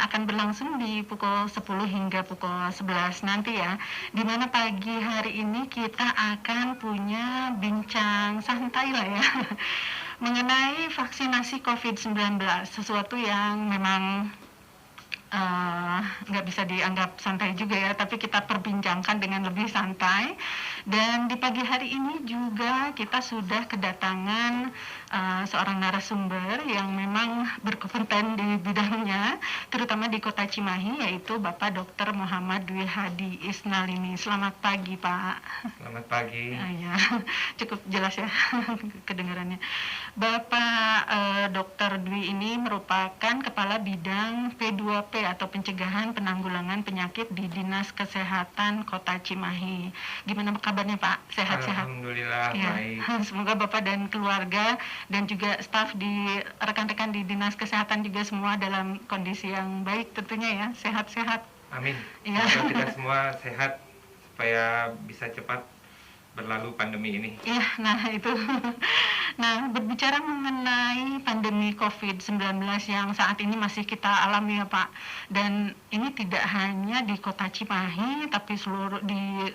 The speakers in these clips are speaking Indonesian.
akan berlangsung di pukul 10 hingga pukul 11 nanti ya. Di mana pagi hari ini kita akan punya bincang santai lah ya mengenai vaksinasi COVID-19, sesuatu yang memang nggak bisa dianggap santai juga ya, tapi kita perbincangkan dengan lebih santai. Dan di pagi hari ini juga kita sudah kedatangan seorang narasumber yang memang berkompeten di bidangnya, terutama di Kota Cimahi, yaitu Bapak Dr. Muhammad Dwi Hadi Isnalini. Selamat pagi, Pak. Selamat pagi. Ya, cukup jelas ya kedengarannya. Bapak Dr. Dwi ini merupakan Kepala Bidang P2P atau Pencegahan Penanggulangan Penyakit di Dinas Kesehatan Kota Cimahi. Gimana kabarnya Pak? Sehat-sehat? Alhamdulillah Ya. baik. Semoga Bapak dan keluarga dan juga staf di rekan-rekan di Dinas Kesehatan juga semua dalam kondisi yang baik tentunya ya, sehat-sehat. Amin. Ya. Semoga kita semua sehat supaya bisa cepat berlalu pandemi ini. Ya, nah itu. Nah, berbicara mengenai pandemi COVID-19 yang saat ini masih kita alami ya Pak, dan ini tidak hanya di Kota Cimahi, tapi seluruh di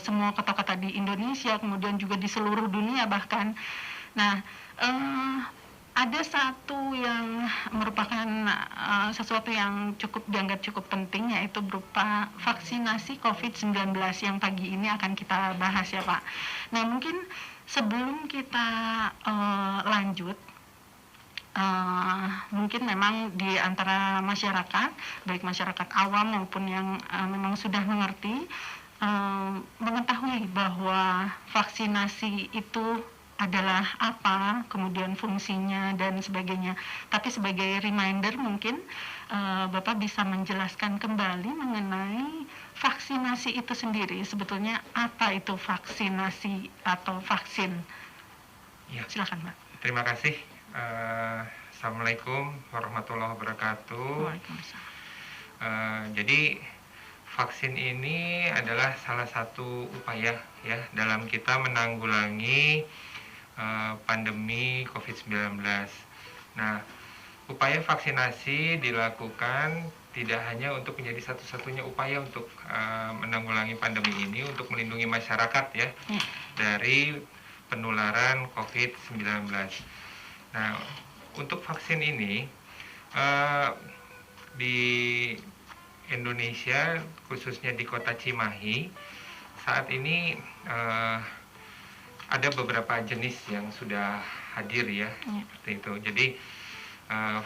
semua kota-kota di Indonesia, kemudian juga di seluruh dunia bahkan. Nah, ada satu yang merupakan sesuatu yang dianggap cukup penting, yaitu berupa vaksinasi COVID-19 yang pagi ini akan kita bahas ya Pak. Nah, mungkin sebelum kita lanjut, mungkin memang di antara masyarakat, baik masyarakat awam maupun yang memang sudah mengerti, mengetahui bahwa vaksinasi itu adalah apa, kemudian fungsinya dan sebagainya. Tapi sebagai reminder mungkin Bapak bisa menjelaskan kembali mengenai vaksinasi itu sendiri. Sebetulnya apa itu vaksinasi atau vaksin? Ya. Silakan Pak. Terima kasih. Assalamualaikum warahmatullahi wabarakatuh. Waalaikumsalam. Jadi vaksin ini adalah salah satu upaya ya dalam kita menanggulangi pandemi COVID-19. Nah, upaya vaksinasi dilakukan tidak hanya untuk menjadi satu-satunya upaya untuk menanggulangi pandemi ini, untuk melindungi masyarakat ya dari penularan COVID-19. Nah, untuk vaksin ini di Indonesia, khususnya di Kota Cimahi, saat ini ada beberapa jenis yang sudah hadir ya, seperti itu. Jadi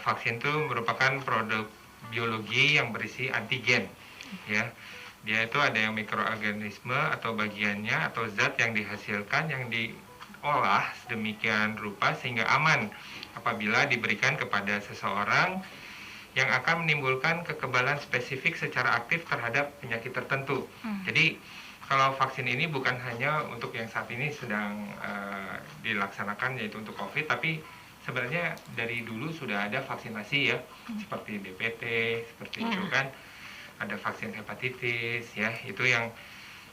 vaksin itu merupakan produk biologi yang berisi antigen, ya. Dia itu ada yang mikroorganisme atau bagiannya atau zat yang dihasilkan yang diolah sedemikian rupa sehingga aman apabila diberikan kepada seseorang yang akan menimbulkan kekebalan spesifik secara aktif terhadap penyakit tertentu. Jadi kalau vaksin ini bukan hanya untuk yang saat ini sedang dilaksanakan, yaitu untuk COVID, tapi sebenarnya dari dulu sudah ada vaksinasi ya, seperti DPT, seperti itu kan, ada vaksin hepatitis ya, itu yang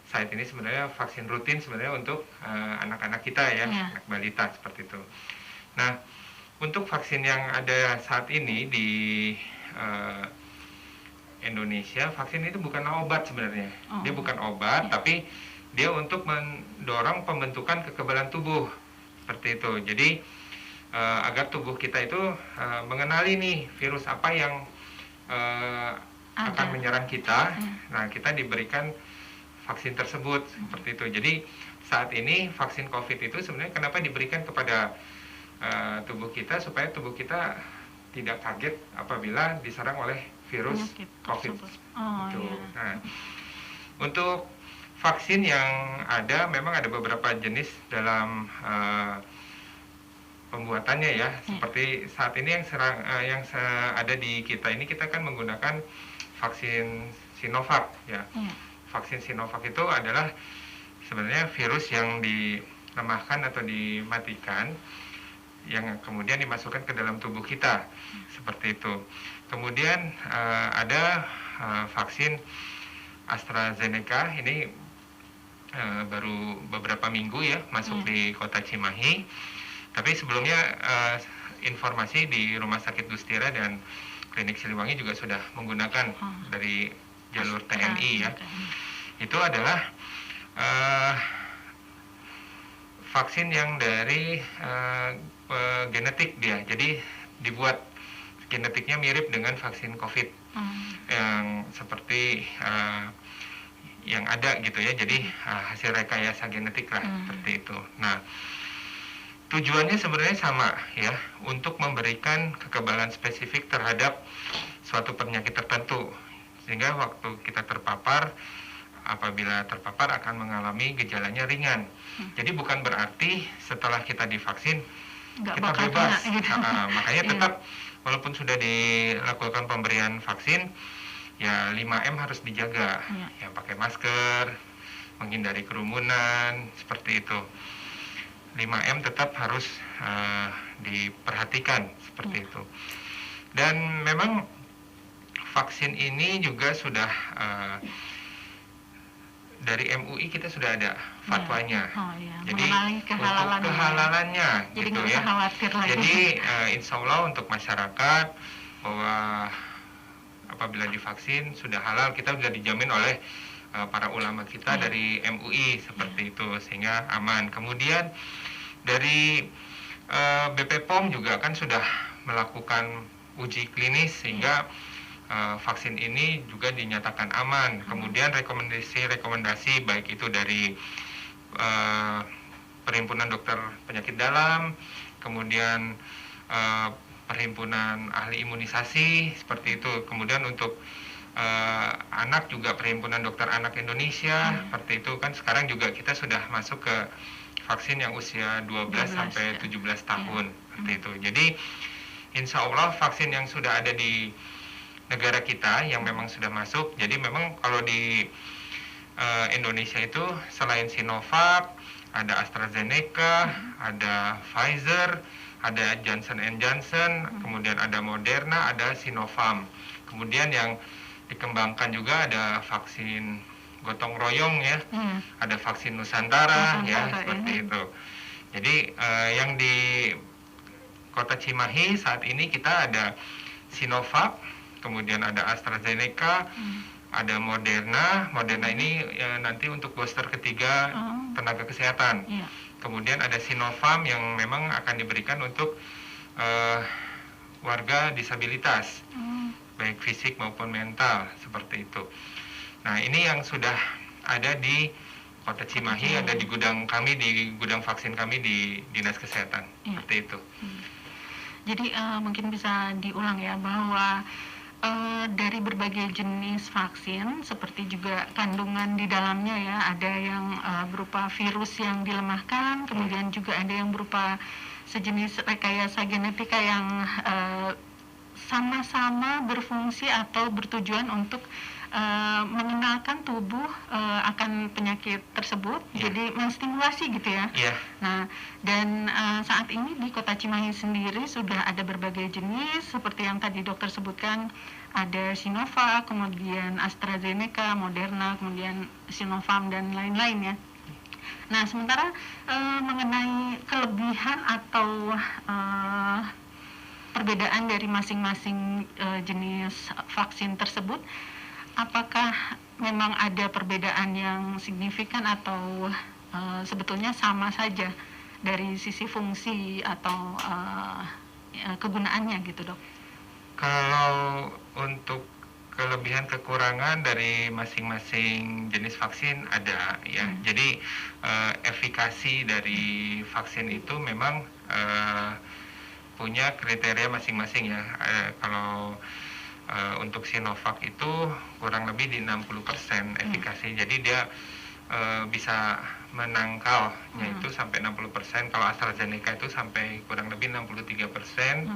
saat ini sebenarnya vaksin rutin sebenarnya untuk anak-anak kita ya, anak balita seperti itu. Nah, untuk vaksin yang ada saat ini di Indonesia, vaksin itu bukan obat sebenarnya. Dia bukan obat, tapi dia untuk mendorong pembentukan kekebalan tubuh seperti itu. Jadi agar tubuh kita itu mengenali nih virus apa yang akan menyerang kita. Nah, kita diberikan vaksin tersebut seperti itu. Jadi saat ini vaksin COVID itu sebenarnya kenapa diberikan kepada tubuh kita, supaya tubuh kita tidak kaget apabila diserang oleh virus COVID. Nah, untuk vaksin yang ada, memang ada beberapa jenis dalam pembuatannya ya. Seperti saat ini yang ada di kita ini, kita kan menggunakan vaksin Sinovac ya. Vaksin Sinovac itu adalah sebenarnya virus yang dilemahkan atau dimatikan, yang kemudian dimasukkan ke dalam tubuh kita seperti itu. Kemudian ada vaksin AstraZeneca, ini baru beberapa minggu ya masuk di Kota Cimahi. Tapi sebelumnya informasi di Rumah Sakit Dustira dan Klinik Siliwangi juga sudah menggunakan dari jalur TNI ya. Itu adalah vaksin yang dari genetik dia. Jadi dibuat genetiknya mirip dengan vaksin COVID yang seperti yang ada gitu ya. Jadi hasil rekayasa genetik lah seperti itu. Nah, tujuannya sebenarnya sama ya, untuk memberikan kekebalan spesifik terhadap suatu penyakit tertentu, sehingga waktu kita terpapar, apabila terpapar akan mengalami gejalanya ringan. Jadi bukan berarti setelah kita divaksin kita bebas. Makanya tetap walaupun sudah dilakukan pemberian vaksin, ya 5M harus dijaga. Ya pakai masker, menghindari kerumunan, seperti itu. 5M tetap harus diperhatikan seperti itu. Dan memang vaksin ini juga sudah dari MUI kita sudah ada fatwanya. Jadi untuk kehalalannya jadi gitu ya. Jadi insya Allah untuk masyarakat bahwa apabila divaksin sudah halal, kita sudah dijamin oleh para ulama kita dari MUI seperti itu, sehingga aman. Kemudian dari BP POM juga kan sudah melakukan uji klinis sehingga vaksin ini juga dinyatakan aman. Kemudian rekomendasi baik itu dari Perhimpunan Dokter Penyakit Dalam, kemudian Perhimpunan Ahli Imunisasi seperti itu. Kemudian untuk anak juga Perhimpunan Dokter Anak Indonesia seperti itu kan. Sekarang juga kita sudah masuk ke vaksin yang usia 12 sampai 17 tahun seperti itu. Jadi insya Allah vaksin yang sudah ada di negara kita yang memang sudah masuk. Jadi memang kalau di Indonesia itu selain Sinovac, ada AstraZeneca, ada Pfizer, ada Johnson & Johnson, kemudian ada Moderna, ada Sinopharm. Kemudian yang dikembangkan juga ada vaksin gotong royong ya, ada vaksin Nusantara ya, seperti itu. Jadi yang di Kota Cimahi saat ini kita ada Sinovac, kemudian ada AstraZeneca, ada Moderna. Moderna ini nanti untuk booster ketiga tenaga kesehatan. Kemudian ada Sinopharm yang memang akan diberikan untuk warga disabilitas, baik fisik maupun mental, seperti itu. Nah, ini yang sudah ada di Kota Cimahi, ada di gudang kami, di gudang vaksin kami di Dinas Kesehatan, seperti itu. Jadi mungkin bisa diulang ya, bahwa dari berbagai jenis vaksin, seperti juga kandungan di dalamnya ya, ada yang berupa virus yang dilemahkan, kemudian juga ada yang berupa sejenis rekayasa genetika yang sama-sama berfungsi atau bertujuan untuk mengenalkan tubuh akan penyakit tersebut, jadi menstimulasi gitu ya. Nah, dan saat ini di Kota Cimahi sendiri sudah ada berbagai jenis, seperti yang tadi dokter sebutkan, ada Sinovac, kemudian AstraZeneca, Moderna, kemudian Sinopharm dan lain-lain ya. Nah, sementara mengenai kelebihan atau perbedaan dari masing-masing jenis vaksin tersebut, apakah memang ada perbedaan yang signifikan atau sebetulnya sama saja dari sisi fungsi atau kegunaannya gitu, Dok? Kalau untuk kelebihan kekurangan dari masing-masing jenis vaksin ada ya. Jadi efikasi dari vaksin itu memang punya kriteria masing-masing ya. Kalau untuk Sinovac itu kurang lebih di 60% efikasi. Jadi dia bisa menangkalnya itu sampai 60%. Kalau AstraZeneca itu sampai kurang lebih 63%.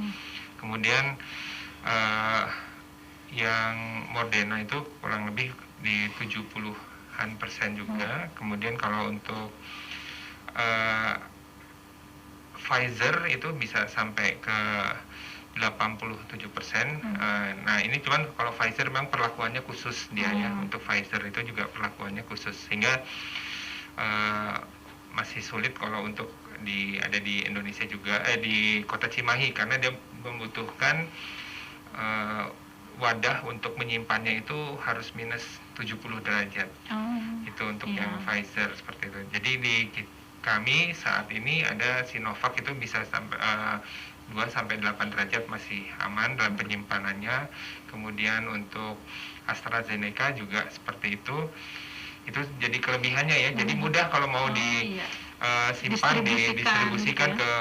Kemudian yang Moderna itu kurang lebih di 70-an% juga. Kemudian kalau untuk Pfizer itu bisa sampai ke 87%. Nah, ini cuman kalau Pfizer memang perlakuannya khusus dia ya. Untuk Pfizer itu juga perlakuannya khusus, sehingga masih sulit kalau untuk ada di Indonesia juga, di Kota Cimahi, karena dia membutuhkan eh, wadah untuk menyimpannya itu harus minus 70 derajat. Itu untuk yang Pfizer seperti itu. Jadi di kami saat ini ada Sinovac itu bisa sampai 2 sampai 8 derajat masih aman dalam penyimpanannya. Kemudian untuk AstraZeneca juga seperti itu. Itu jadi kelebihannya ya. Jadi mudah kalau mau simpan, didistribusikan ke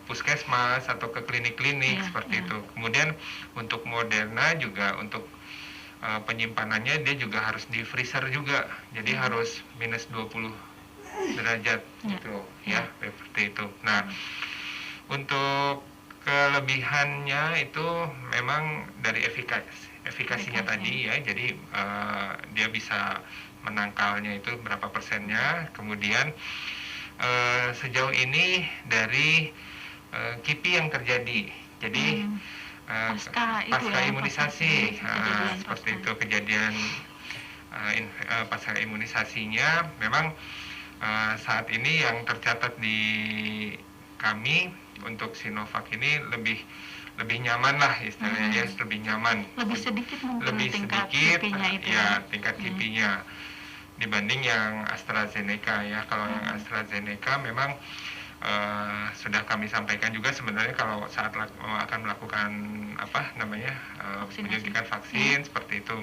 puskesmas atau ke klinik-klinik seperti itu. Kemudian untuk Moderna juga untuk penyimpanannya dia juga harus di freezer juga. Jadi harus minus 20 derajat gitu ya, seperti itu. Nah, untuk kelebihannya itu memang dari efikasinya tadi ya. Jadi dia bisa menangkalnya itu berapa persennya. Kemudian sejauh ini dari KIPI yang terjadi. Jadi pasca imunisasi seperti itu kejadian pasca imunisasinya memang saat ini yang tercatat di kami untuk Sinovac ini lebih nyaman lah istilahnya, lebih nyaman, lebih sedikit tingkat KIPI-nya dibanding yang AstraZeneca ya. Kalau yang AstraZeneca memang sudah kami sampaikan juga sebenarnya kalau saat akan melakukan penyuntikan vaksin seperti itu,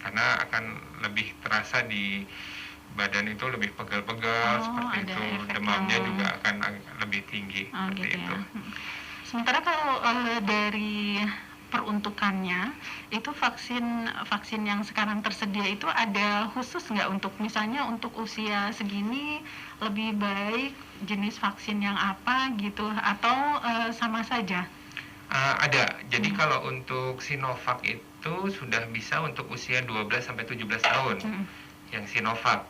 karena akan lebih terasa di badan itu lebih pegal-pegal seperti itu, demamnya juga akan lebih tinggi seperti gitu itu. Sementara kalau dari peruntukannya itu vaksin yang sekarang tersedia itu ada khusus nggak untuk misalnya untuk usia segini lebih baik jenis vaksin yang apa gitu atau sama saja? Ada. Jadi kalau untuk Sinovac itu sudah bisa untuk usia 12 sampai 17 tahun. Yang Sinovac.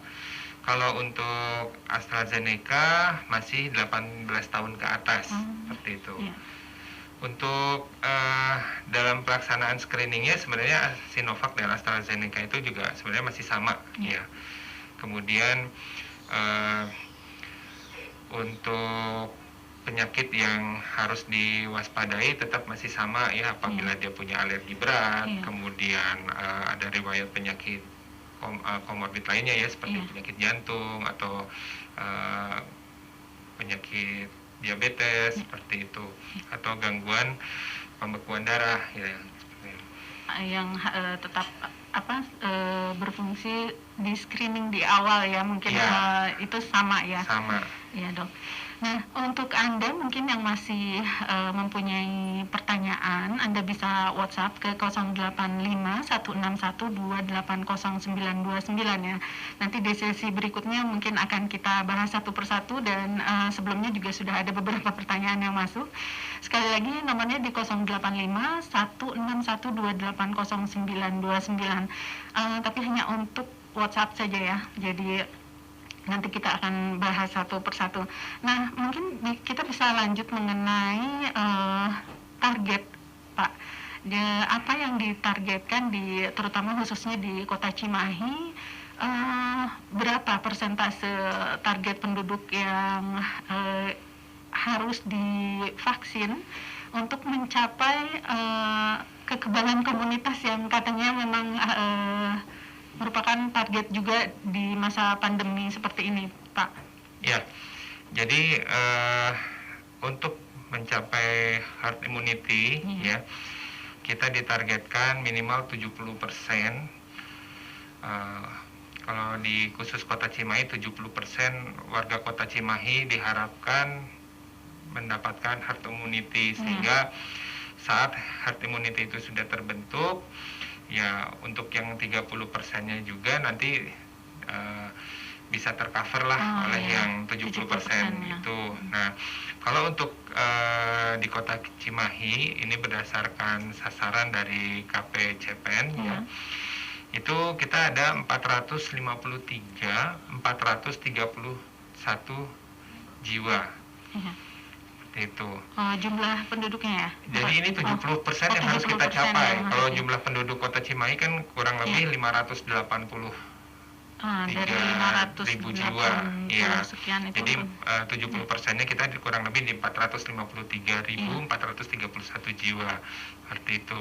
Kalau untuk AstraZeneca masih 18 tahun ke atas seperti itu. Untuk dalam pelaksanaan screeningnya sebenarnya Sinovac dan AstraZeneca itu juga sebenarnya masih sama ya. Kemudian untuk penyakit yang harus diwaspadai tetap masih sama ya, apabila dia punya alergi berat, kemudian ada riwayat penyakit komorbid lainnya ya, seperti penyakit jantung atau penyakit diabetes seperti itu, atau gangguan pembekuan darah ya, yang tetap berfungsi di screening di awal ya mungkin itu sama ya. Sama. Ya dok. Nah untuk Anda mungkin yang masih mempunyai pertanyaan, Anda bisa WhatsApp ke 085161280929 ya. Nanti di sesi berikutnya mungkin akan kita bahas satu persatu dan sebelumnya juga sudah ada beberapa pertanyaan yang masuk. Sekali lagi nomornya di 085161280929. Tapi hanya untuk WhatsApp saja ya. Jadi nanti kita akan bahas satu persatu. Nah, mungkin kita bisa lanjut mengenai target, Pak. Apa yang ditargetkan terutama khususnya di Kota Cimahi, berapa persentase target penduduk yang harus divaksin untuk mencapai kekebalan komunitas yang katanya memang merupakan target juga di masa pandemi seperti ini, Pak. Ya, jadi untuk mencapai herd immunity ya, kita ditargetkan minimal 70%. Kalau di khusus Kota Cimahi 70% warga Kota Cimahi diharapkan mendapatkan herd immunity, sehingga saat herd immunity itu sudah terbentuk ya, untuk yang 30%-nya juga nanti bisa tercover lah oleh yang 70% itu. Nah, kalau untuk di Kota Cimahi ini berdasarkan sasaran dari KPCPN ya, itu kita ada 431 jiwa. Itu jumlah penduduknya ya? Jadi ini 70% yang harus kita capai. Kalau jumlah penduduk Kota Cimahi kan kurang lebih 580 dari 3.000 jiwa ya. Sekian itu. Jadi 70%-nya kita kurang lebih di 453.431 jiwa seperti itu.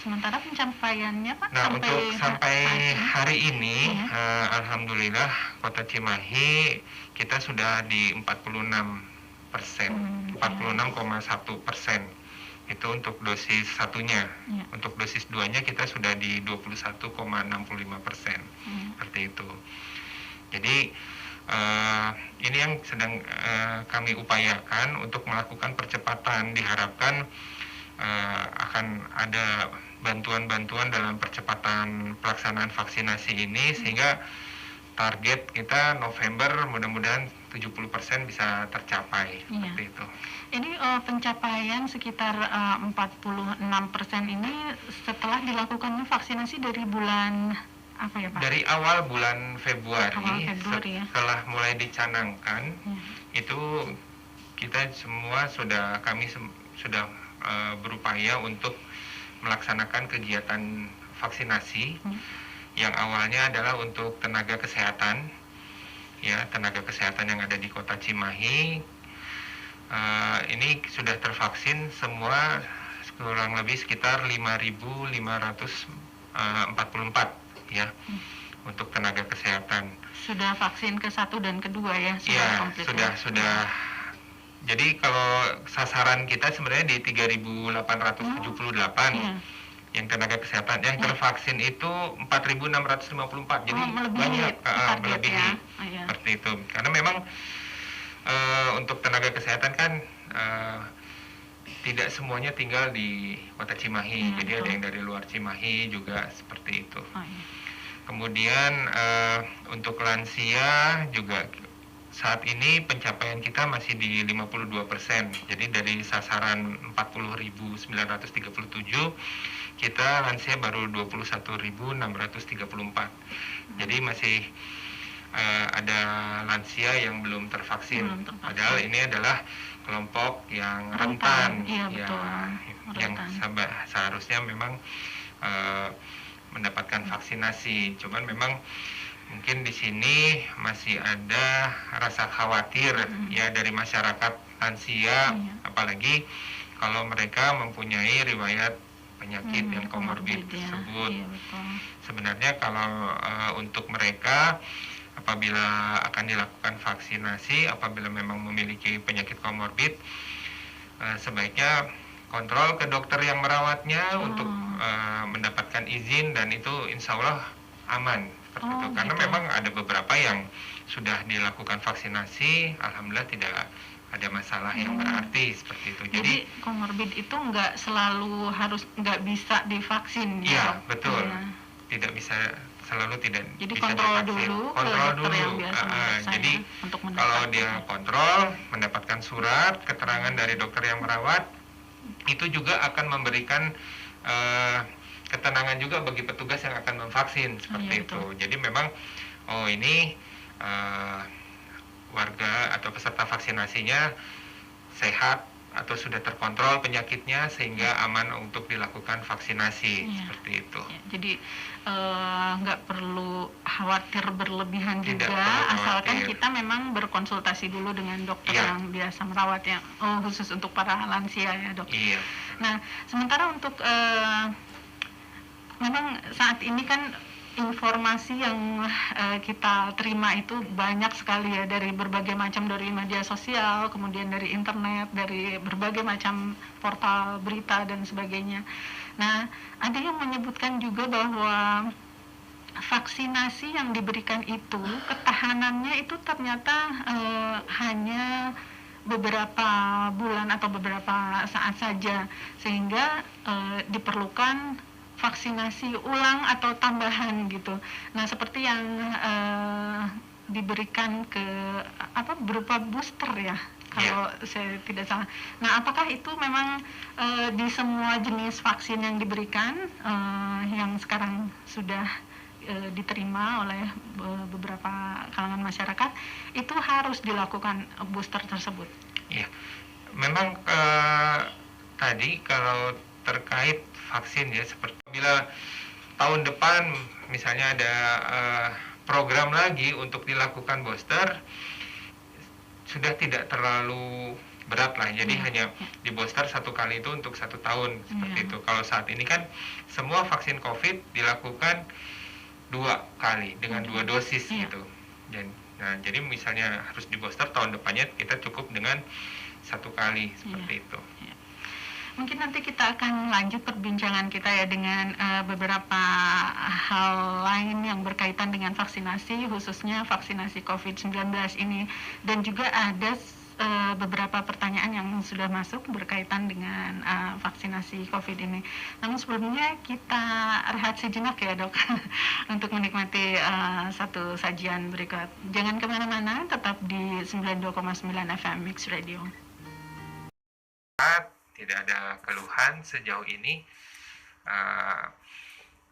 sementara pencapaiannya Pak Nah, untuk sampai saat ini? hari ini, alhamdulillah Kota Cimahi kita sudah di 46%, 46,1%. Itu untuk dosis satunya. Untuk dosis 2-nya kita sudah di 21,65%. Seperti itu. Jadi ini yang sedang kami upayakan untuk melakukan percepatan. Diharapkan akan ada bantuan-bantuan dalam percepatan pelaksanaan vaksinasi ini, sehingga target kita November mudah-mudahan 70% bisa tercapai. Seperti itu. Ini pencapaian sekitar 46% ini setelah dilakukannya vaksinasi dari bulan apa ya Pak? Dari awal bulan Februari, setelah ya. mulai dicanangkan, itu kita semua kami sudah berupaya untuk melaksanakan kegiatan vaksinasi yang awalnya adalah untuk tenaga kesehatan, ya, tenaga kesehatan yang ada di Kota Cimahi. Ini sudah tervaksin semua kurang lebih sekitar 5.544 ya, untuk tenaga kesehatan. Sudah vaksin ke-1 dan ke-2 ya? Sudah. Jadi kalau sasaran kita sebenarnya di 3.878 yang tenaga kesehatan, yang tervaksin itu 4.654. Jadi banyak, melebihi seperti itu. Karena memang untuk tenaga kesehatan kan tidak semuanya tinggal di Kota Cimahi, jadi ada yang dari luar Cimahi juga seperti itu. Kemudian untuk lansia juga saat ini pencapaian kita masih di 52%. Jadi dari sasaran 40.937, kita lansia baru 21.634. Jadi masih ada lansia yang belum tervaksin. Padahal ini adalah kelompok yang rentan, yang seharusnya memang mendapatkan vaksinasi. Cuman memang mungkin di sini masih ada rasa khawatir ya dari masyarakat lansia, apalagi kalau mereka mempunyai riwayat penyakit yang komorbid tersebut. Sebenarnya kalau untuk mereka apabila akan dilakukan vaksinasi, apabila memang memiliki penyakit komorbid, sebaiknya kontrol ke dokter yang merawatnya untuk mendapatkan izin, dan itu insya Allah aman. Karena memang ada beberapa yang sudah dilakukan vaksinasi, alhamdulillah tidak ada masalah yang berarti seperti itu. Jadi komorbid itu nggak selalu nggak bisa divaksin ya? Iya, betul. Tidak bisa selalu tidak jadi bisa kontrol divaksin. dulu Kontrol ke dulu. Yang biasa Jadi untuk kalau dia kontrol, mendapatkan surat keterangan dari dokter yang merawat, itu juga akan memberikan ketenangan juga bagi petugas yang akan memvaksin seperti itu. Jadi memang ini warga atau peserta vaksinasinya sehat atau sudah terkontrol penyakitnya sehingga aman untuk dilakukan vaksinasi seperti itu. Jadi nggak perlu khawatir berlebihan juga, asalkan kita memang berkonsultasi dulu dengan dokter yang biasa merawat, yang khusus untuk para lansia ya dok. Nah sementara untuk memang saat ini kan informasi yang kita terima itu banyak sekali ya, dari berbagai macam, dari media sosial, kemudian dari internet, dari berbagai macam portal berita dan sebagainya. Nah, ada yang menyebutkan juga bahwa vaksinasi yang diberikan itu ketahanannya itu ternyata hanya beberapa bulan atau beberapa saat saja, sehingga diperlukan vaksinasi ulang atau tambahan gitu. Nah, seperti yang diberikan berupa booster ya, kalau saya tidak salah. Nah, apakah itu memang di semua jenis vaksin yang diberikan, yang sekarang sudah diterima oleh beberapa kalangan masyarakat, itu harus dilakukan booster tersebut? Iya, memang tadi kalau terkait vaksin ya, seperti bila tahun depan misalnya ada program lagi untuk dilakukan booster, sudah tidak terlalu berat lah. Jadi hanya di booster 1 kali itu untuk 1 tahun seperti itu. Kalau saat ini kan semua vaksin COVID dilakukan 2 kali dengan 2 dosis gitu. Jadi misalnya harus di booster, tahun depannya kita cukup dengan 1 kali seperti itu. Mungkin nanti kita akan lanjut perbincangan kita ya dengan beberapa hal lain yang berkaitan dengan vaksinasi, khususnya vaksinasi COVID-19 ini. Dan juga ada beberapa pertanyaan yang sudah masuk berkaitan dengan vaksinasi COVID ini. Namun sebelumnya kita rehat sejenak ya dok, untuk menikmati satu sajian berikut. Jangan kemana-mana, tetap di 92,9 FM Mix Radio. Tidak ada keluhan sejauh ini,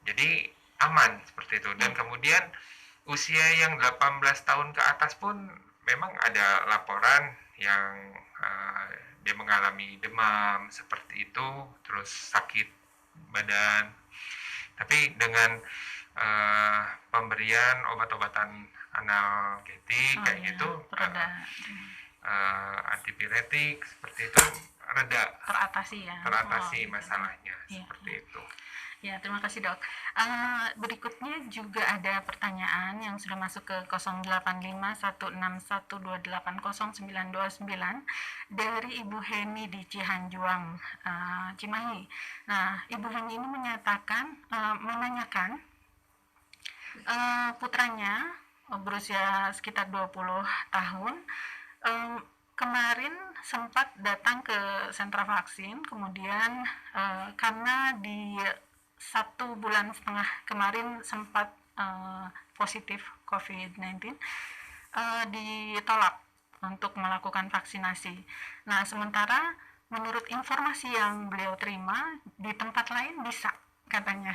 jadi aman seperti itu. Dan kemudian usia yang 18 tahun ke atas pun memang ada laporan yang dia mengalami demam seperti itu, terus sakit badan. Tapi dengan pemberian obat-obatan analgetik kayak gitu, antipiretik seperti itu, reda, teratasi masalahnya seperti itu. Ya, terima kasih dok. Berikutnya juga ada pertanyaan yang sudah masuk ke 085161280929 dari Ibu Heni di Cihanjuang, Cimahi. Nah, Ibu Heni ini menanyakan putranya berusia sekitar 20 tahun kemarin sempat datang ke sentra vaksin, kemudian karena di 1,5 bulan kemarin sempat positif COVID-19, ditolak untuk melakukan vaksinasi. Nah, sementara menurut informasi yang beliau terima, di tempat lain bisa katanya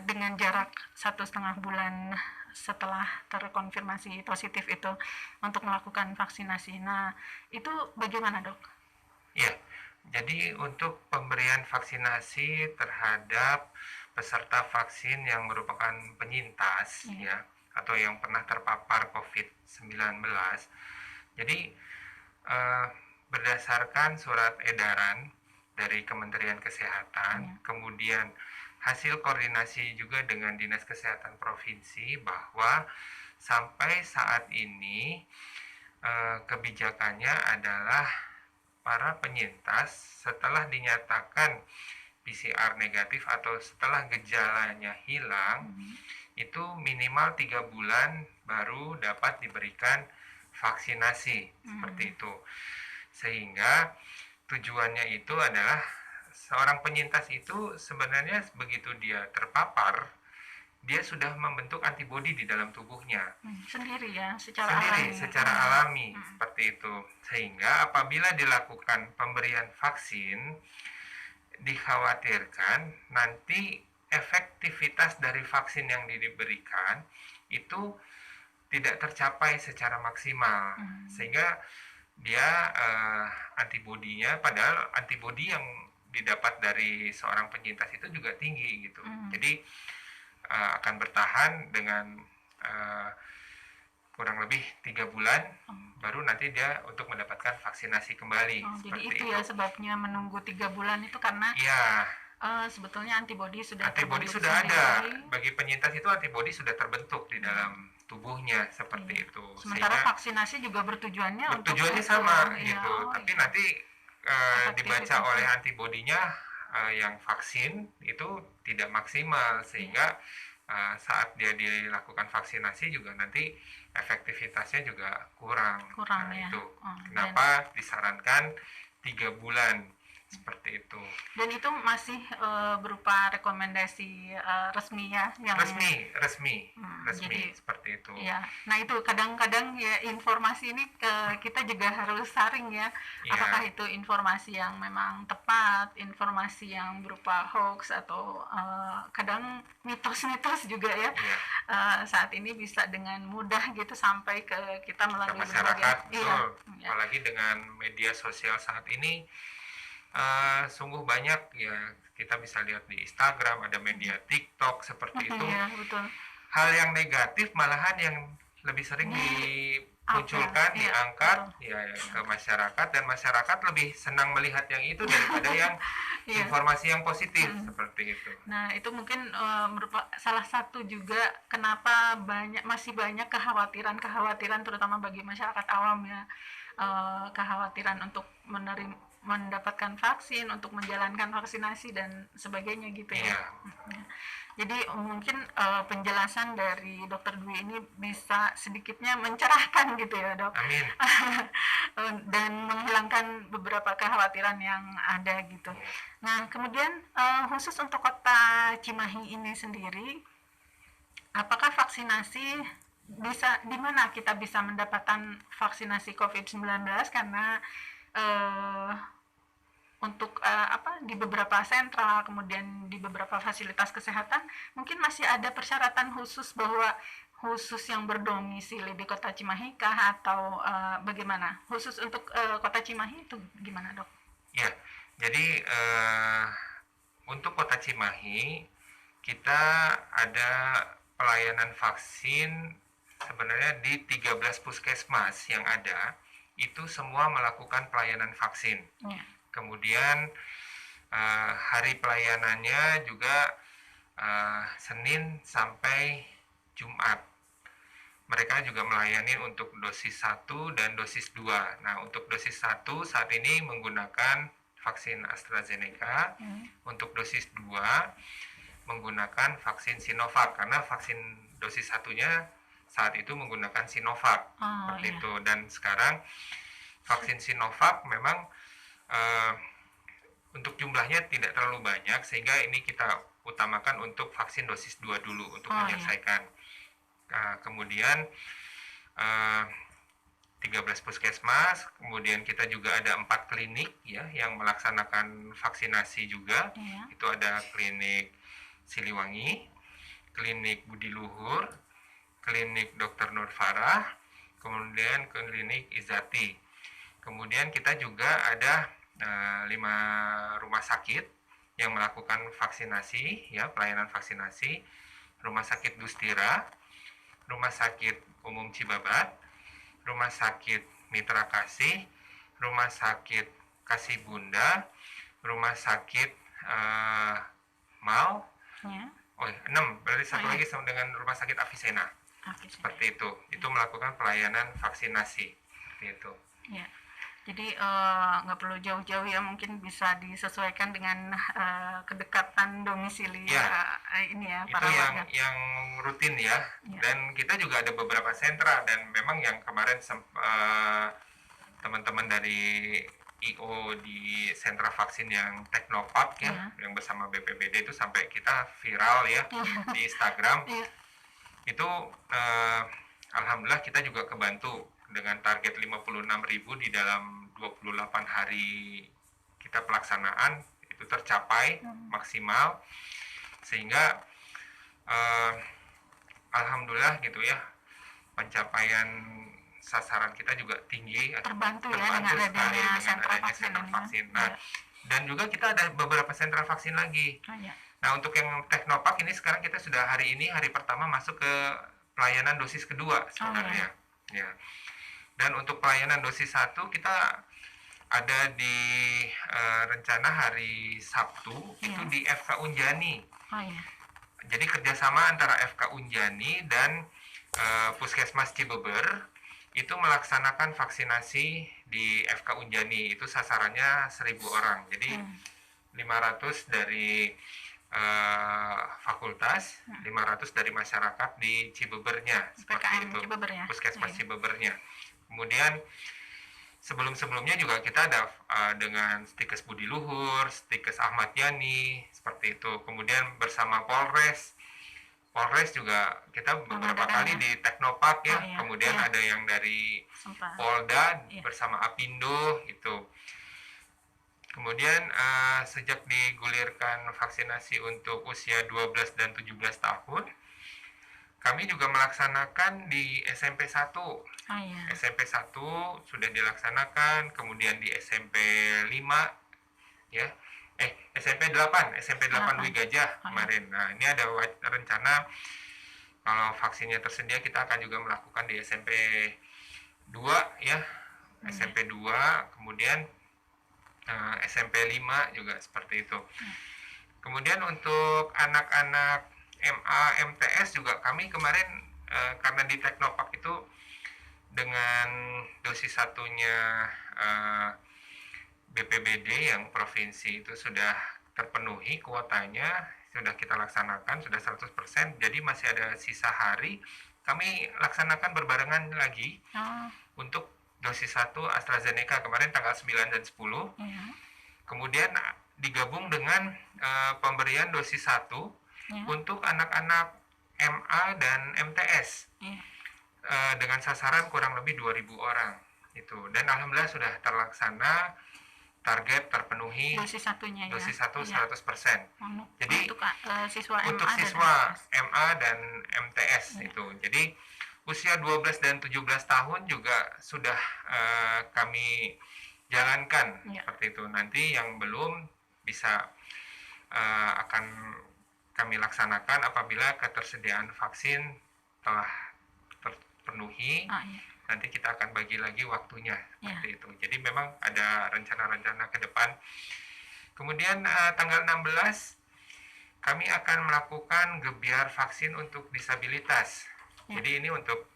dengan jarak 1,5 bulan setelah terkonfirmasi positif itu untuk melakukan vaksinasi. Nah, itu bagaimana dok? Ya, jadi untuk pemberian vaksinasi terhadap peserta vaksin yang merupakan penyintas ya, atau yang pernah terpapar COVID-19, jadi berdasarkan surat edaran dari Kementerian Kesehatan, kemudian hasil koordinasi juga dengan Dinas Kesehatan Provinsi, bahwa sampai saat ini kebijakannya adalah para penyintas setelah dinyatakan PCR negatif atau setelah gejalanya hilang, itu minimal 3 bulan baru dapat diberikan vaksinasi seperti itu. Sehingga tujuannya itu adalah seorang penyintas itu sebenarnya begitu dia terpapar, dia sudah membentuk antibodi di dalam tubuhnya sendiri ya, secara alami seperti itu. Sehingga apabila dilakukan pemberian vaksin, dikhawatirkan nanti efektivitas dari vaksin yang diberikan itu tidak tercapai secara maksimal, sehingga dia antibodinya, padahal antibodi yang didapat dari seorang penyintas itu juga tinggi gitu. Jadi akan bertahan dengan kurang lebih 3 bulan, baru nanti dia untuk mendapatkan vaksinasi kembali. Jadi itu ya sebabnya menunggu 3 bulan itu, karena sebetulnya antibodi sudah ada. Bagi penyintas itu antibodi sudah terbentuk di dalam tubuhnya seperti itu. Sementara vaksinasi juga bertujuannya sama gitu. Tapi nanti dibaca oleh antibodinya yang vaksin itu tidak maksimal, sehingga saat dia dilakukan vaksinasi juga nanti efektivitasnya juga kurang ya. Itu kenapa disarankan 3 bulan seperti itu. Dan itu masih berupa rekomendasi resmi ya, yang resmi jadi, seperti itu. Ya. Nah, itu kadang-kadang ya informasi ini kita juga harus saring ya. Apakah itu informasi yang memang tepat, informasi yang berupa hoax, atau kadang mitos-mitos juga ya. Saat ini bisa dengan mudah gitu sampai ke kita melalui masyarakat. Apalagi dengan media sosial saat ini. Sungguh banyak ya, kita bisa lihat di Instagram, ada media TikTok seperti itu. Betul. Hal yang negatif malahan yang lebih sering munculkan, Iya, diangkat betul. ya ke masyarakat, dan masyarakat lebih senang melihat yang itu daripada yang Iya. informasi yang positif seperti itu. Nah, itu mungkin merupakan salah satu juga kenapa masih banyak kekhawatiran terutama bagi masyarakat awam ya, kekhawatiran untuk mendapatkan vaksin, untuk menjalankan vaksinasi dan sebagainya gitu ya. Iya. Jadi mungkin penjelasan dari Dokter Dwi ini bisa sedikitnya mencerahkan gitu ya, Dok. Amin. Dan menghilangkan beberapa kekhawatiran yang ada gitu. Nah, kemudian khusus untuk kota Cimahi ini sendiri, apakah vaksinasi di mana kita bisa mendapatkan vaksinasi COVID-19, karena untuk di beberapa sentra, kemudian di beberapa fasilitas kesehatan mungkin masih ada persyaratan khusus bahwa khusus yang berdomisili di Kota Cimahi kah, atau bagaimana? Khusus untuk Kota Cimahi itu gimana, Dok? Ya, jadi untuk Kota Cimahi kita ada pelayanan vaksin sebenarnya di 13 puskesmas yang ada, itu semua melakukan pelayanan vaksin. Ya. Kemudian hari pelayanannya juga Senin sampai Jumat. Mereka juga melayani untuk dosis 1 dan dosis 2. Nah, untuk dosis 1 saat ini menggunakan vaksin AstraZeneca. Untuk dosis 2 menggunakan vaksin Sinovac, karena vaksin dosis 1-nya saat itu menggunakan Sinovac. Seperti itu. Dan sekarang vaksin Sinovac memang untuk jumlahnya tidak terlalu banyak, sehingga ini kita utamakan untuk vaksin dosis 2 dulu untuk menyelesaikan. Kemudian 13 puskesmas, kemudian kita juga ada 4 klinik ya yang melaksanakan vaksinasi juga. Itu ada klinik Siliwangi, klinik Budi Luhur, klinik Dr. Nur Farah, kemudian klinik Izati. Kemudian kita juga ada 5 rumah sakit yang melakukan vaksinasi ya, pelayanan vaksinasi. Rumah sakit Dustira, Rumah Sakit Umum Cibabat, Rumah Sakit Mitra Kasih, Rumah Sakit Kasih Bunda, Rumah Sakit Mal, 6, berarti satu lagi sama dengan Rumah Sakit Avicenna. Seperti itu melakukan pelayanan vaksinasi seperti itu. Ya. Jadi nggak perlu jauh-jauh ya, mungkin bisa disesuaikan dengan kedekatan domisili ini ya. Itu yang rutin ya. Dan kita juga ada beberapa sentra, dan memang yang kemarin teman-teman dari IO di sentra vaksin yang Teknopark ya, yang bersama BPBD itu sampai kita viral ya di Instagram. Itu alhamdulillah kita juga kebantu dengan target 56.000 di dalam 28 hari kita pelaksanaan, itu tercapai maksimal, sehingga alhamdulillah gitu ya, pencapaian sasaran kita juga tinggi, terbantu sekali dengan adanya sentra vaksin. Nah, dan juga kita ada beberapa sentra vaksin lagi. Nah, untuk yang Teknopark ini sekarang kita sudah hari pertama masuk ke pelayanan dosis kedua sebenarnya. Ya. Dan untuk pelayanan dosis 1 kita ada di rencana hari Sabtu itu di FK Unjani. Jadi kerjasama antara FK Unjani dan Puskesmas Cibeber itu melaksanakan vaksinasi di FK Unjani. Itu sasarannya 1.000 orang. Jadi 500 dari fakultas, 500 dari masyarakat di Cibebernya, seperti itu. Puskesmas Cibebernya. Kemudian sebelum-sebelumnya juga kita ada dengan Stikes Budi Luhur, Stikes Ahmad Yani, seperti itu. Kemudian bersama Polres juga kita beberapa kali di Teknopark ya. Kemudian ada yang dari Polda bersama Apindo itu. Kemudian sejak digulirkan vaksinasi untuk usia 12 dan 17 tahun, kami juga melaksanakan di SMP 1. SMP 1 sudah dilaksanakan, kemudian di SMP 5 ya. SMP 8 Dwi Gajah kemarin. Nah, ini ada rencana kalau vaksinnya tersedia kita akan juga melakukan di SMP 2 ya, SMP 2, kemudian SMP 5 juga seperti itu. Kemudian untuk anak-anak MA, MTS juga kami kemarin karena di Teknopark itu dengan dosis satunya BPBD yang provinsi itu sudah terpenuhi kuotanya, sudah kita laksanakan, sudah 100%, jadi masih ada sisa hari, kami laksanakan berbarengan lagi untuk dosis 1 AstraZeneca kemarin tanggal 9 dan 10. Kemudian digabung dengan pemberian dosis 1 untuk anak-anak MA dan MTS dengan sasaran kurang lebih 2.000 orang itu, dan alhamdulillah sudah terlaksana, target terpenuhi. Dosis satunya dosis ya. 1 100%. Jadi untuk siswa MA untuk siswa MA dan MTS itu. Jadi usia 12 dan 17 tahun juga sudah kami jalankan seperti itu. Nanti yang belum bisa akan kami laksanakan apabila ketersediaan vaksin telah terpenuhi. Nanti kita akan bagi lagi waktunya seperti itu. Jadi memang ada rencana-rencana ke depan. Kemudian tanggal 16 kami akan melakukan gebiar vaksin untuk disabilitas. Jadi ini untuk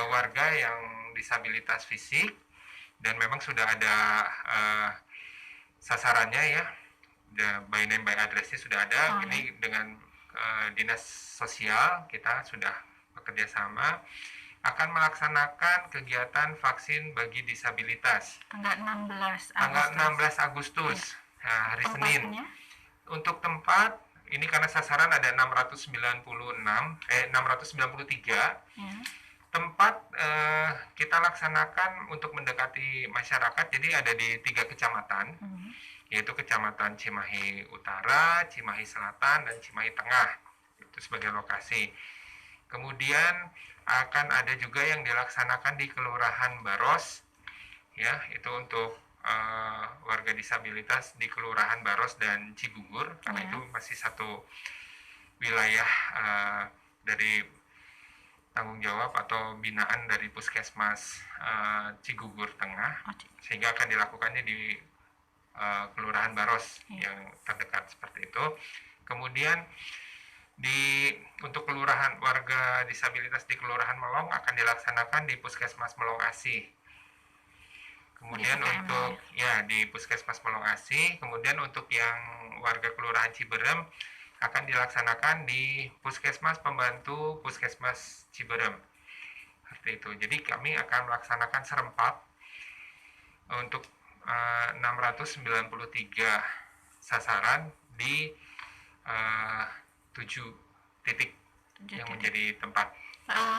warga yang disabilitas fisik, dan memang sudah ada sasarannya ya, by name by address-nya sudah ada. Ini dengan dinas sosial kita sudah bekerja sama akan melaksanakan kegiatan vaksin bagi disabilitas tanggal 16 Agustus, hari Senin. Untuk tempat ini karena sasaran ada 693 tempat kita laksanakan untuk mendekati masyarakat. Jadi ada di 3 kecamatan, yaitu Kecamatan Cimahi Utara, Cimahi Selatan, dan Cimahi Tengah, itu sebagai lokasi. Kemudian akan ada juga yang dilaksanakan di Kelurahan Baros, ya, itu untuk warga disabilitas di Kelurahan Baros dan Cigugur, karena itu masih satu wilayah dari tanggung jawab atau binaan dari Puskesmas Cigugur Tengah, sehingga akan dilakukannya di Kelurahan Baros yang terdekat seperti itu. Kemudian untuk kelurahan warga disabilitas di Kelurahan Melong akan dilaksanakan di Puskesmas Melong Asih. Kemudian untuk di Puskesmas Melong Asih. Kemudian untuk yang warga Kelurahan Ciberem akan dilaksanakan di Puskesmas Pembantu Puskesmas Ciberem. Seperti itu. Jadi kami akan melaksanakan serempak untuk 693 sasaran di 7 titik yang menjadi tempat.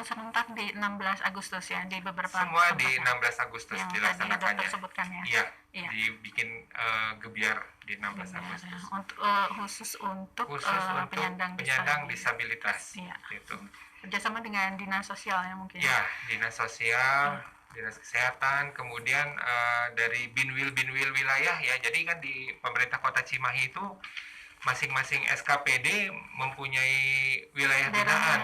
Serentak di 16 Agustus ya, di beberapa semua di 16 Agustus yang tadi dilaksanakannya. dokter sebutkan ya. Iya. Dibikin gebiar di 16 Agustus. Ya. Khusus untuk penyandang disabilitas. Iya. Itu. Kerjasama dengan dinas sosial ya mungkin. Ya, dinas sosial, dinas kesehatan, kemudian dari binwil wilayah ya. Jadi kan di pemerintah Kota Cimahi itu masing-masing SKPD mempunyai wilayah binaan.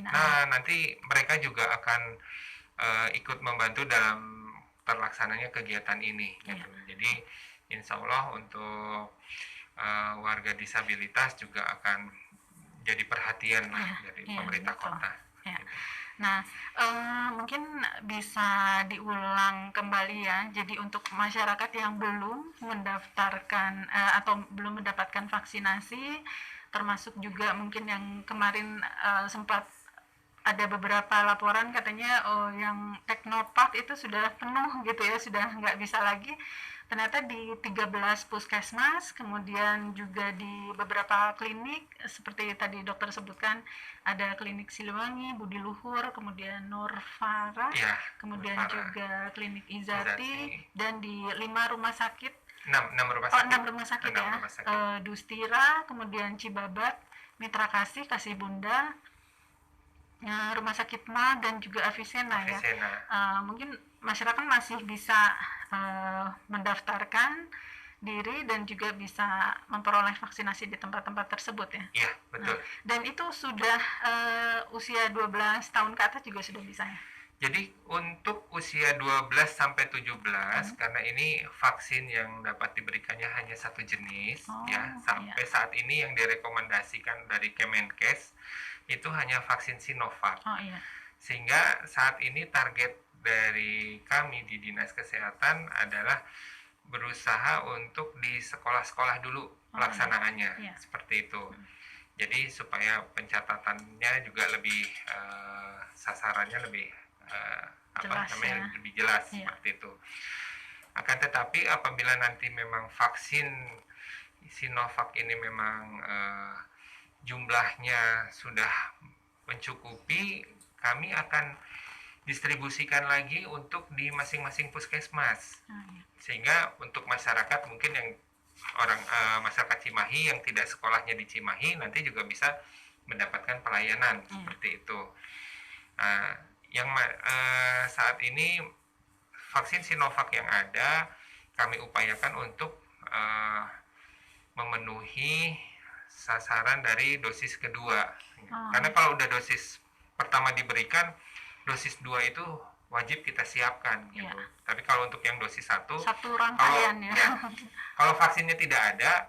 Nah, nanti mereka juga akan ikut membantu dalam terlaksananya kegiatan ini. Gitu. Jadi, insya Allah untuk warga disabilitas juga akan jadi perhatian dari pemerintah kota. Gitu. Nah, mungkin bisa diulang kembali ya. Jadi untuk masyarakat yang belum mendaftarkan atau belum mendapatkan vaksinasi, termasuk juga mungkin yang kemarin sempat ada beberapa laporan katanya yang Teknopark itu sudah penuh gitu ya, sudah nggak bisa lagi. Ternyata di 13 puskesmas, kemudian juga di beberapa klinik, seperti tadi dokter sebutkan, ada klinik Siliwangi, Budi Luhur, kemudian Nurfara, kemudian juga klinik Izati, dan di 5 rumah sakit, 6 rumah sakit ya, Dustira, kemudian Cibabat, Mitra Kasih, Kasih Bunda, Rumah Sakit Ma, dan juga Avicenna. Ya. Mungkin masyarakat masih bisa mendaftarkan diri dan juga bisa memperoleh vaksinasi di tempat-tempat tersebut ya. Iya, betul. Dan itu sudah usia 12 tahun ke atas juga sudah bisa ya. Jadi untuk usia 12 sampai 17 karena ini vaksin yang dapat diberikannya hanya satu jenis ya, sampai saat ini yang direkomendasikan dari Kemenkes itu hanya vaksin Sinovac. Sehingga saat ini target dari kami di Dinas Kesehatan adalah berusaha untuk di sekolah-sekolah dulu pelaksanaannya, seperti itu. Jadi supaya pencatatannya juga lebih sasarannya lebih jelas, lebih jelas seperti itu. Akan tetapi apabila nanti memang vaksin Sinovac ini memang jumlahnya sudah mencukupi, kami akan distribusikan lagi untuk di masing-masing puskesmas. Sehingga untuk masyarakat mungkin yang masyarakat Cimahi yang tidak sekolahnya di Cimahi nanti juga bisa mendapatkan pelayanan seperti itu. Yang saat ini vaksin Sinovac yang ada kami upayakan untuk memenuhi sasaran dari dosis kedua. Karena kalau udah dosis pertama diberikan, dosis 2 itu wajib kita siapkan gitu. Tapi kalau untuk yang dosis 1 satu rangkaian kalau vaksinnya tidak ada,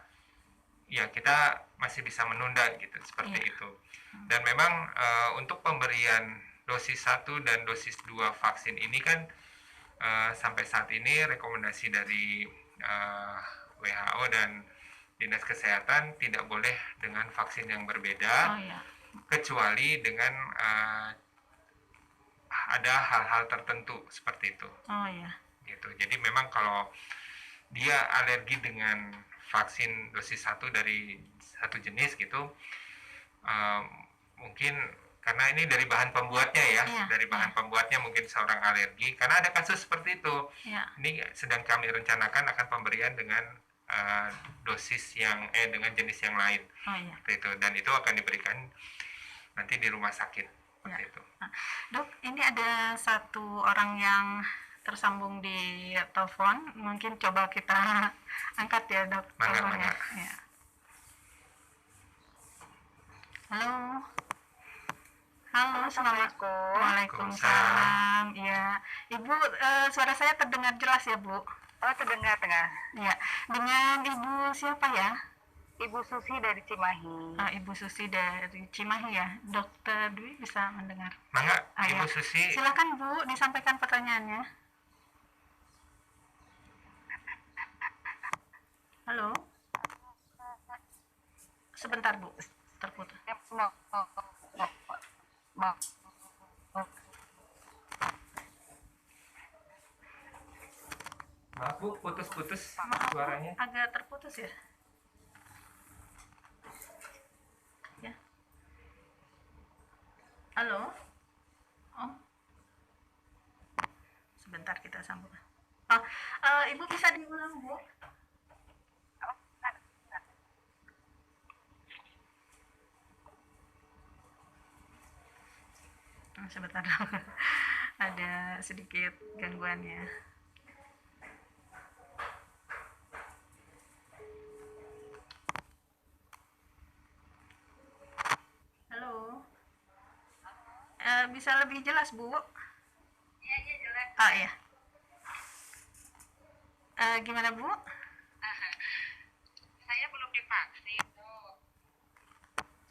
ya kita masih bisa menunda gitu, seperti itu. Dan memang untuk pemberian dosis 1 dan dosis 2 vaksin ini kan sampai saat ini rekomendasi dari WHO dan Dinas Kesehatan tidak boleh dengan vaksin yang berbeda, kecuali dengan ada hal-hal tertentu seperti itu. Gitu. Jadi memang kalau dia alergi dengan vaksin dosis 1 dari satu jenis gitu, mungkin karena ini dari bahan pembuatnya dari bahan pembuatnya mungkin seorang alergi, karena ada kasus seperti itu. Ini sedang kami rencanakan akan pemberian dengan dosis yang dengan jenis yang lain, seperti itu, dan itu akan diberikan nanti di rumah sakit, seperti itu. Dok, ini ada satu orang yang tersambung di telepon, mungkin coba kita angkat ya dok teleponnya. Halo. Halo, assalamualaikum. Waalaikumsalam. Ya, Ibu, suara saya terdengar jelas ya, Bu? Oh, terdengar. Ya, dengan Ibu siapa ya? Ibu Susi dari Cimahi. Ibu Susi dari Cimahi ya. Dokter Dwi bisa mendengar? Mangga, Ibu Susi. Silakan Bu, disampaikan pertanyaannya. Halo. Sebentar Bu, terputus. Maaf Bu, putus-putus suaranya. Agak terputus ya. Ya. Halo. Oh. Sebentar kita sambung. Ibu bisa diulang Bu? Sebentar. Ada sedikit gangguannya. Halo. Bisa lebih jelas Bu? Iya jelas. Iya. Gimana Bu? Saya belum divaksin, Bu.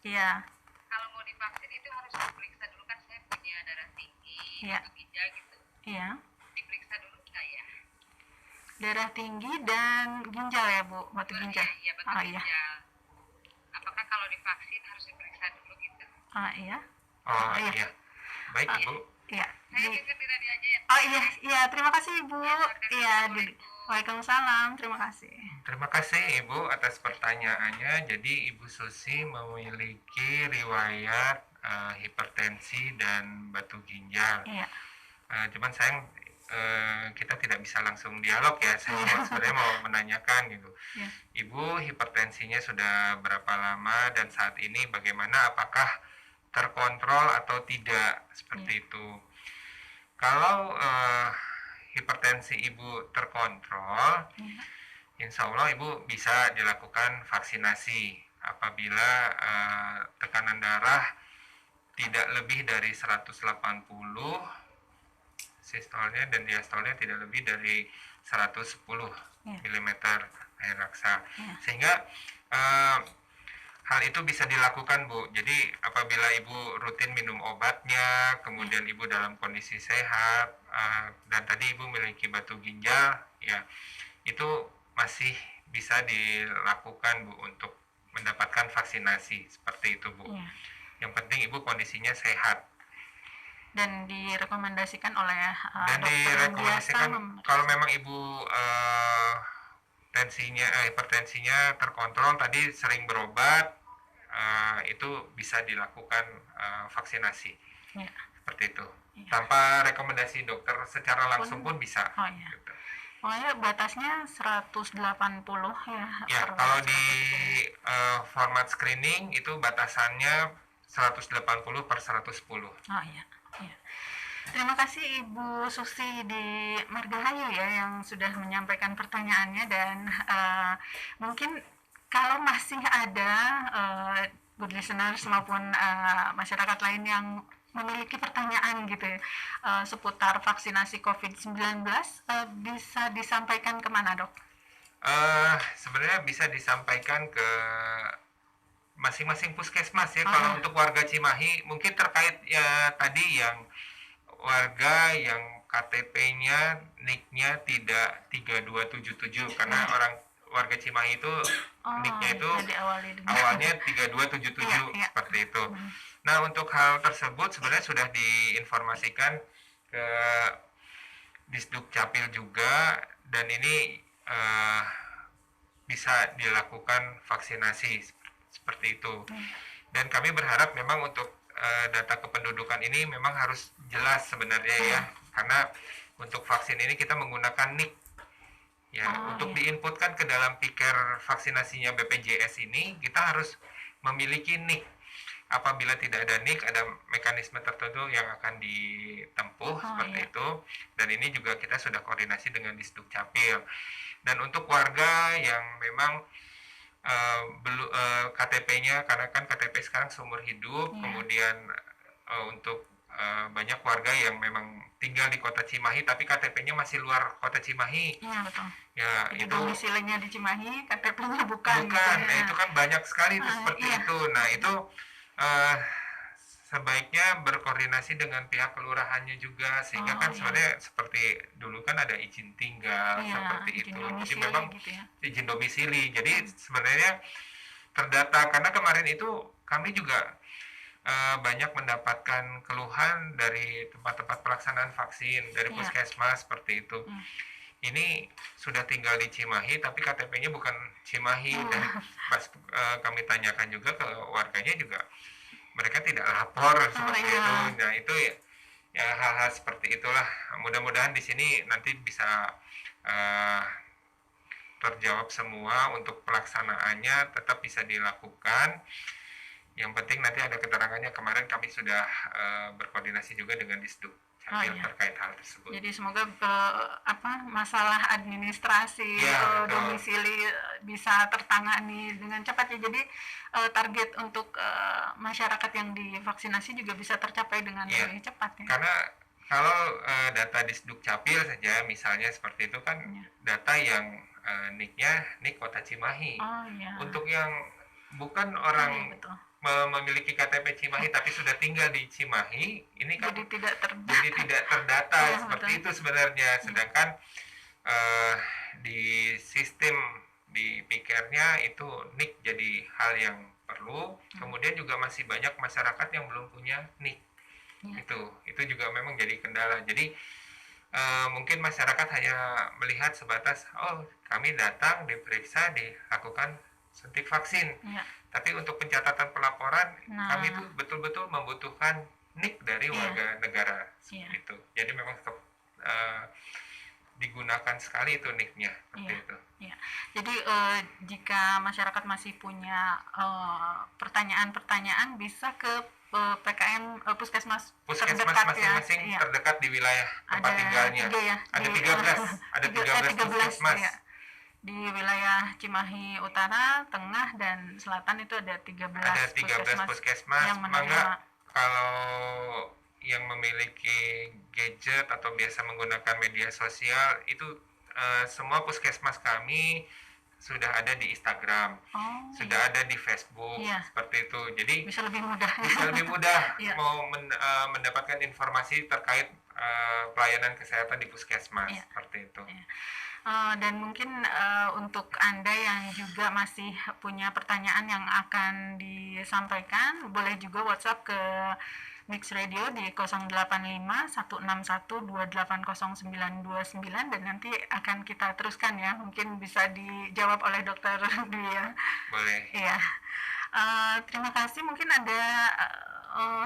Iya. Kalau mau divaksin itu harus diperiksa dulu, kan saya punya darah tinggi, batu ginjal gitu. Iya. Diperiksa dulu nggak ya? Darah tinggi dan ginjal ya Bu, batu ginjal. Iya, batu ginjal. Apakah kalau divaksin harus diperiksa dulu gitu? Iya. Iya. Baik Ibu. Iya. Saya dengar di radio aja ya. Iya, terima kasih Ibu. Iya, Waalaikumsalam, terima kasih. Terima kasih Ibu atas pertanyaannya. Jadi Ibu Susi memiliki riwayat hipertensi dan batu ginjal. Iya. Cuman sayang kita tidak bisa langsung dialog ya. Saya sebenarnya mau menanyakan gitu. Iya. Ibu hipertensinya sudah berapa lama dan saat ini bagaimana? Apakah terkontrol atau tidak seperti itu? Kalau hipertensi Ibu terkontrol, insya Allah Ibu bisa dilakukan vaksinasi apabila tekanan darah tidak lebih dari 180 sistolnya dan diastolnya tidak lebih dari 110 mm air raksa. Sehingga hal itu bisa dilakukan, Bu. Jadi apabila Ibu rutin minum obatnya, kemudian Ibu dalam kondisi sehat, dan tadi Ibu memiliki batu ginjal, ya itu masih bisa dilakukan, Bu, untuk mendapatkan vaksinasi seperti itu, Bu. Yang penting Ibu kondisinya sehat. Dan direkomendasikan oleh dan direkomendasikan kalau memang Ibu hipertensinya terkontrol, tadi sering berobat, itu bisa dilakukan vaksinasi seperti itu. Tanpa rekomendasi dokter secara langsung pun bisa. Gitu. Pokoknya batasnya 180 ya. Ya, kalau di format screening itu batasannya 180/110. Oh iya. Terima kasih Ibu Susi di Margahayu ya yang sudah menyampaikan pertanyaannya, dan mungkin kalau masih ada good listeners maupun masyarakat lain yang memiliki pertanyaan gitu ya, seputar vaksinasi COVID-19, bisa disampaikan kemana, Dok? Sebenarnya bisa disampaikan ke masing-masing puskesmas ya. Kalau untuk warga Cimahi mungkin terkait ya tadi yang warga yang KTP-nya NIK-nya tidak 3277, karena warga Cimahi itu NIK-nya itu awalnya 3277 seperti itu. Nah, untuk hal tersebut sebenarnya sudah diinformasikan ke Disduk Capil juga, dan ini bisa dilakukan vaksinasi seperti itu. Dan kami berharap memang untuk data kependudukan ini memang harus jelas sebenarnya ya, karena untuk vaksin ini kita menggunakan NIK ya. Untuk diinputkan ke dalam piker vaksinasinya BPJS ini kita harus memiliki NIK. Apabila tidak ada NIK, ada mekanisme tertentu yang akan ditempuh seperti itu, dan ini juga kita sudah koordinasi dengan Disduk Capil. Dan untuk warga yang memang KTP-nya, karena kan KTP sekarang seumur hidup, kemudian untuk banyak warga yang memang tinggal di kota Cimahi tapi KTP-nya masih luar kota Cimahi. Iya, betul. Ya, jadi itu domisilinya di Cimahi, KTP-nya bukan. Gitu ya. Itu kan banyak sekali itu seperti itu. Nah, itu sebaiknya berkoordinasi dengan pihak kelurahannya juga, sehingga kan sebenarnya seperti dulu kan ada izin tinggal seperti itu. Jadi memang gitu ya. Izin domisili. Jadi sebenarnya terdata, karena kemarin itu kami juga banyak mendapatkan keluhan dari tempat-tempat pelaksanaan vaksin, dari puskesmas seperti itu. Ini sudah tinggal di Cimahi tapi KTP-nya bukan Cimahi, dan pas kami tanyakan juga ke warganya juga mereka tidak lapor seperti itu. Nah, itu ya hal-hal seperti itulah. Mudah-mudahan di sini nanti bisa terjawab semua. Untuk pelaksanaannya tetap bisa dilakukan. Yang penting nanti ada keterangannya. Kemarin kami sudah berkoordinasi juga dengan Disduk Capil terkait hal tersebut. Jadi semoga masalah administrasi domisili bisa tertangani dengan cepat ya. Jadi target untuk masyarakat yang divaksinasi juga bisa tercapai dengan lebih cepat ya. Karena kalau data Disduk Capil saja misalnya seperti itu kan data yang NIK-nya NIK Kota Cimahi. Untuk yang bukan orang memiliki KTP Cimahi tapi sudah tinggal di Cimahi, ini kan jadi tidak terdata seperti itu sebenarnya. Sedangkan di sistem di pikernya itu NIK jadi hal yang perlu. Kemudian juga masih banyak masyarakat yang belum punya NIK. Itu juga memang jadi kendala. Jadi mungkin masyarakat hanya melihat sebatas kami datang, diperiksa, dilakukan suntik vaksin. Tapi untuk pencatatan pelaporan kami itu betul-betul membutuhkan NIK dari warga negara itu. Jadi memang digunakan sekali itu NIK-nya seperti itu. Jadi jika masyarakat masih punya pertanyaan-pertanyaan bisa ke PKM puskesmas terdekat masing-masing terdekat di wilayah tempat tinggalnya. Ada 13 puskesmas. Di wilayah Cimahi Utara, Tengah, dan Selatan itu ada 13 puskesmas yang menerima. Kalau yang memiliki gadget atau biasa menggunakan media sosial itu semua puskesmas kami sudah ada di Instagram, sudah ada di Facebook, seperti itu. Jadi bisa lebih mudah. Mau mendapatkan informasi terkait pelayanan kesehatan di puskesmas, seperti itu. Dan mungkin untuk Anda yang juga masih punya pertanyaan yang akan disampaikan, boleh juga WhatsApp ke Mix Radio di 085-161-280929 dan nanti akan kita teruskan ya, mungkin bisa dijawab oleh Dokter Dwi ya. Boleh. Iya. Terima kasih. Mungkin ada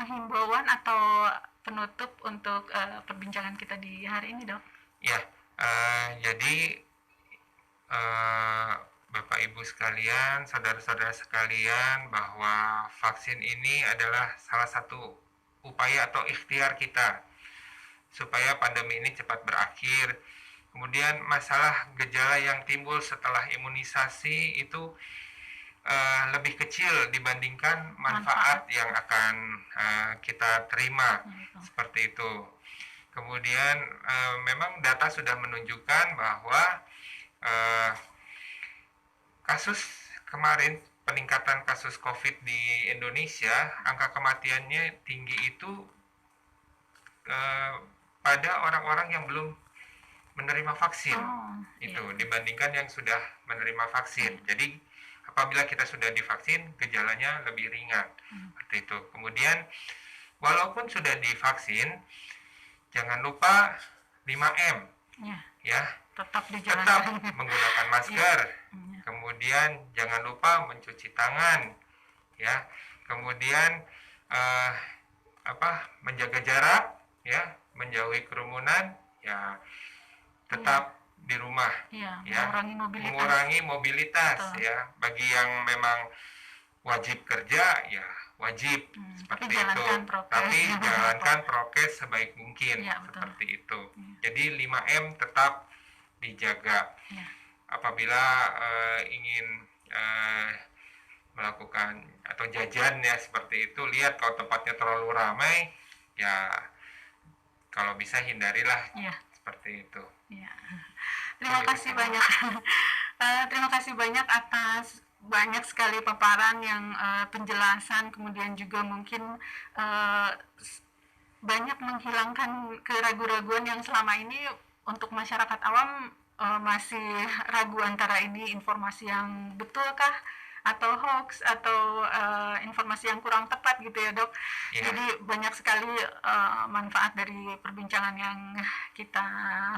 himbauan atau penutup untuk perbincangan kita di hari ini, Dok? Ya, jadi Bapak Ibu sekalian, saudara-saudara sekalian, bahwa vaksin ini adalah salah satu upaya atau ikhtiar kita supaya pandemi ini cepat berakhir. Kemudian masalah gejala yang timbul setelah imunisasi itu lebih kecil dibandingkan manfaat yang akan kita terima, seperti itu. Kemudian memang data sudah menunjukkan bahwa kasus kemarin, peningkatan kasus COVID di Indonesia, angka kematiannya tinggi itu pada orang-orang yang belum menerima vaksin, dibandingkan yang sudah menerima vaksin. Jadi apabila kita sudah divaksin, gejalanya lebih ringan, seperti itu. Kemudian walaupun sudah divaksin, jangan lupa 5M, ya. Tetap menggunakan masker. Kemudian jangan lupa mencuci tangan, ya. Kemudian menjaga jarak, ya, menjauhi kerumunan, ya. Tetap di rumah, ya. Mengurangi mobilitas, ya. Bagi yang memang wajib kerja, ya wajib seperti itu. Tapi jalankan prokes sebaik mungkin, seperti itu. Jadi 5M tetap dijaga. Apabila ingin melakukan atau jajan ya seperti itu, lihat kalau tempatnya terlalu ramai, ya kalau bisa hindarilah, seperti itu. Terima kasih banyak. Terima kasih banyak atas banyak sekali paparan yang penjelasan, kemudian juga mungkin banyak menghilangkan keraguan-raguan yang selama ini untuk masyarakat awam masih ragu antara ini informasi yang betulkah atau hoax atau informasi yang kurang tepat gitu ya, Dok. Jadi banyak sekali manfaat dari perbincangan yang kita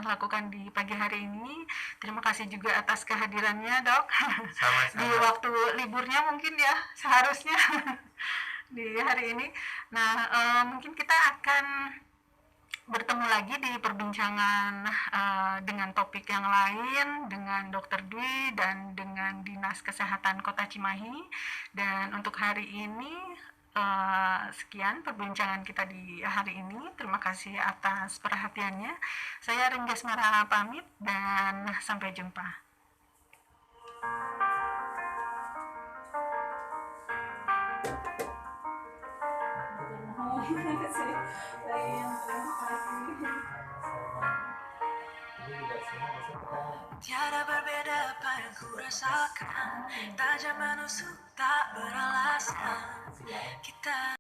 lakukan di pagi hari ini. Terima kasih juga atas kehadirannya, Dok. Sama-sama. Di waktu liburnya mungkin ya seharusnya di hari ini. Nah, mungkin kita akan bertemu lagi di perbincangan dengan topik yang lain dengan Dr. Dwi dan dengan Dinas Kesehatan Kota Cimahi. Dan untuk hari ini sekian perbincangan kita di hari ini. Terima kasih atas perhatiannya. Saya Ringgas Mara pamit dan sampai jumpa. Tiada berbeda apa yang ku rasakan, tajam menusuk tak beralasan. Kita